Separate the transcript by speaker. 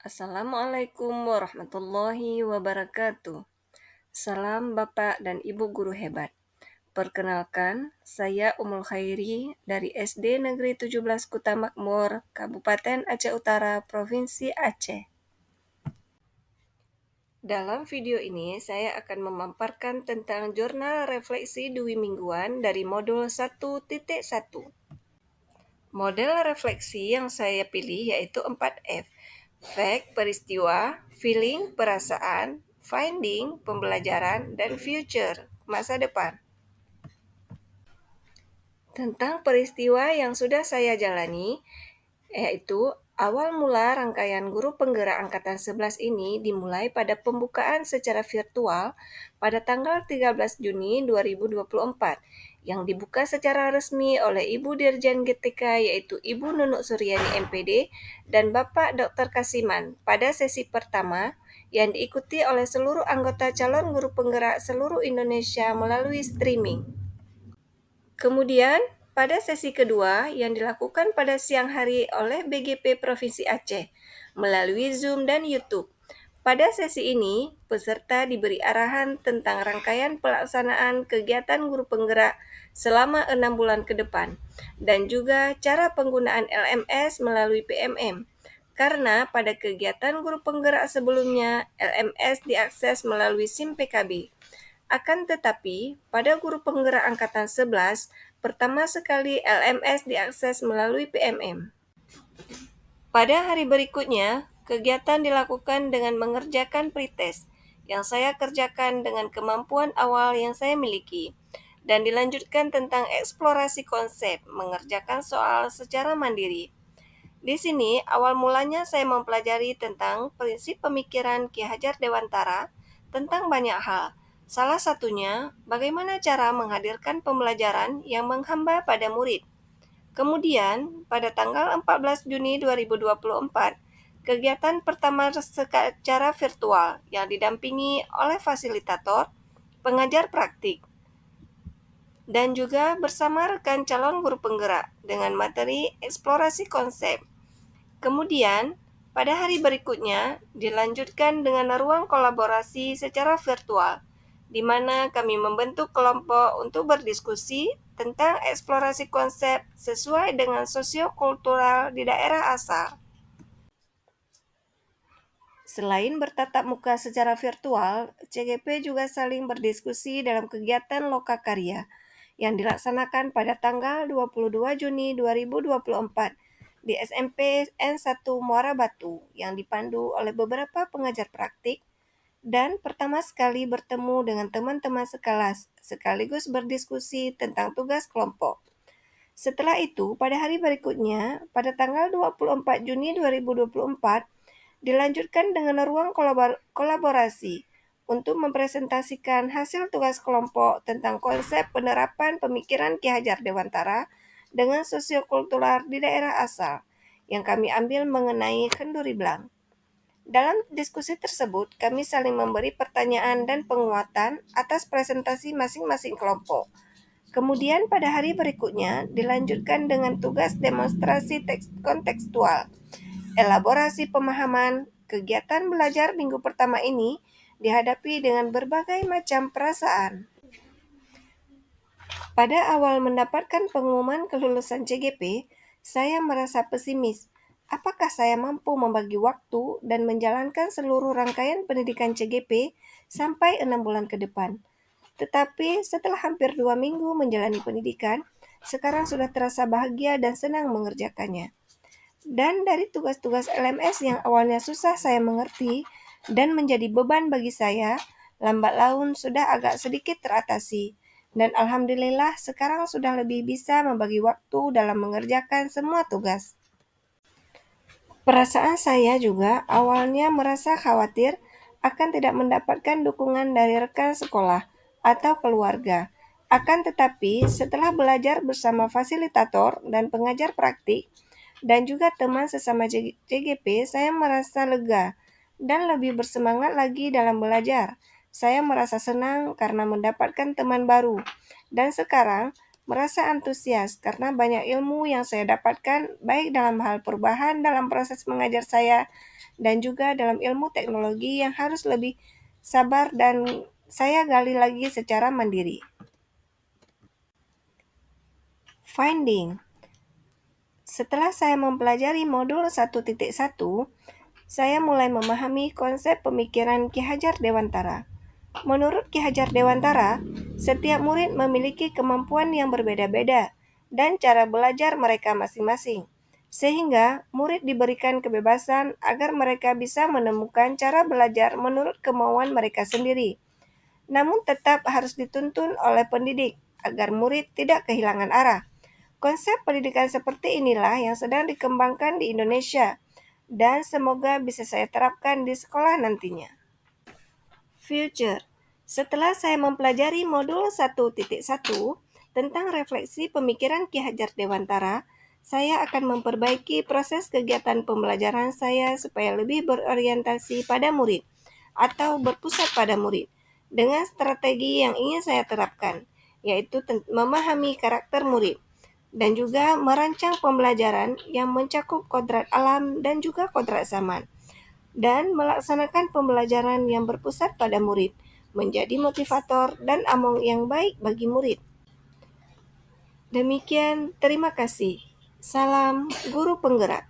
Speaker 1: Assalamualaikum warahmatullahi wabarakatuh. Salam Bapak dan Ibu guru hebat. Perkenalkan, saya Umul Khairi dari SD Negeri 17 Kuta Makmur, Kabupaten Aceh Utara, Provinsi Aceh. Dalam video ini, saya akan memaparkan tentang jurnal refleksi dwi mingguan dari modul 1.1. Model refleksi yang saya pilih yaitu 4F. Fact, peristiwa, feeling, perasaan, finding, pembelajaran, dan future, masa depan. Tentang peristiwa yang sudah saya jalani, yaitu awal mula rangkaian guru penggerak angkatan 11 ini dimulai pada pembukaan secara virtual pada tanggal 13 Juni 2024 yang dibuka secara resmi oleh Ibu Dirjen GTK yaitu Ibu Nunuk Suryani MPD dan Bapak Dr. Kasiman pada sesi pertama yang diikuti oleh seluruh anggota calon guru penggerak seluruh Indonesia melalui streaming. Kemudian, pada sesi kedua yang dilakukan pada siang hari oleh BGP Provinsi Aceh melalui Zoom dan YouTube. Pada sesi ini, peserta diberi arahan tentang rangkaian pelaksanaan kegiatan guru penggerak selama 6 bulan ke depan dan juga cara penggunaan LMS melalui PMM. Karena pada kegiatan guru penggerak sebelumnya, LMS diakses melalui SIM PKB. Akan tetapi, pada guru penggerak angkatan 11, pertama sekali LMS diakses melalui PMM. Pada hari berikutnya, kegiatan dilakukan dengan mengerjakan pretest, yang saya kerjakan dengan kemampuan awal yang saya miliki, dan dilanjutkan tentang eksplorasi konsep, mengerjakan soal secara mandiri. Di sini, awal mulanya saya mempelajari tentang prinsip pemikiran Ki Hajar Dewantara tentang banyak hal. Salah satunya, bagaimana cara menghadirkan pembelajaran yang menghamba pada murid. Kemudian, pada tanggal 14 Juni 2024, kegiatan pertama secara virtual yang didampingi oleh fasilitator, pengajar praktik, dan juga bersama rekan calon guru penggerak dengan materi eksplorasi konsep. Kemudian, pada hari berikutnya dilanjutkan dengan ruang kolaborasi secara virtual, di mana kami membentuk kelompok untuk berdiskusi tentang eksplorasi konsep sesuai dengan sosiokultural di daerah asal. Selain bertatap muka secara virtual, CGP juga saling berdiskusi dalam kegiatan Lokakarya yang dilaksanakan pada tanggal 22 Juni 2024 di SMP N1 Muara Batu yang dipandu oleh beberapa pengajar praktik dan pertama sekali bertemu dengan teman-teman sekelas sekaligus berdiskusi tentang tugas kelompok. Setelah itu, pada hari berikutnya, pada tanggal 24 Juni 2024, dilanjutkan dengan ruang kolaborasi untuk mempresentasikan hasil tugas kelompok tentang konsep penerapan pemikiran Ki Hajar Dewantara dengan sosiokultural di daerah asal yang kami ambil mengenai kenduri belang. Dalam diskusi tersebut, kami saling memberi pertanyaan dan penguatan atas presentasi masing-masing kelompok. Kemudian pada hari berikutnya dilanjutkan dengan tugas demonstrasi kontekstual. Elaborasi pemahaman, kegiatan belajar minggu pertama ini dihadapi dengan berbagai macam perasaan. Pada awal mendapatkan pengumuman kelulusan CGP, saya merasa pesimis. Apakah saya mampu membagi waktu dan menjalankan seluruh rangkaian pendidikan CGP sampai 6 bulan ke depan? Tetapi setelah hampir 2 minggu menjalani pendidikan, sekarang sudah terasa bahagia dan senang mengerjakannya. Dan dari tugas-tugas LMS yang awalnya susah saya mengerti dan menjadi beban bagi saya, lambat laun sudah agak sedikit teratasi. Dan alhamdulillah sekarang sudah lebih bisa membagi waktu dalam mengerjakan semua tugas. Perasaan saya juga awalnya merasa khawatir akan tidak mendapatkan dukungan dari rekan sekolah atau keluarga. Akan tetapi, setelah belajar bersama fasilitator dan pengajar praktik, dan juga teman sesama CGP, saya merasa lega dan lebih bersemangat lagi dalam belajar. Saya merasa senang karena mendapatkan teman baru. Dan sekarang, merasa antusias karena banyak ilmu yang saya dapatkan baik dalam hal perubahan dalam proses mengajar saya dan juga dalam ilmu teknologi yang harus lebih sabar dan saya gali lagi secara mandiri. Finding. Setelah saya mempelajari modul 1.1, saya mulai memahami konsep pemikiran Ki Hajar Dewantara. Menurut Ki Hajar Dewantara, setiap murid memiliki kemampuan yang berbeda-beda dan cara belajar mereka masing-masing, sehingga murid diberikan kebebasan agar mereka bisa menemukan cara belajar menurut kemauan mereka sendiri. Namun tetap harus dituntun oleh pendidik agar murid tidak kehilangan arah. Konsep pendidikan seperti inilah yang sedang dikembangkan di Indonesia dan semoga bisa saya terapkan di sekolah nantinya. Future. Setelah saya mempelajari modul 1.1 tentang refleksi pemikiran Ki Hajar Dewantara, saya akan memperbaiki proses kegiatan pembelajaran saya supaya lebih berorientasi pada murid atau berpusat pada murid dengan strategi yang ingin saya terapkan, yaitu memahami karakter murid dan juga merancang pembelajaran yang mencakup kodrat alam dan juga kodrat zaman dan melaksanakan pembelajaran yang berpusat pada murid, menjadi motivator dan among yang baik bagi murid. Demikian, terima kasih. Salam Guru Penggerak.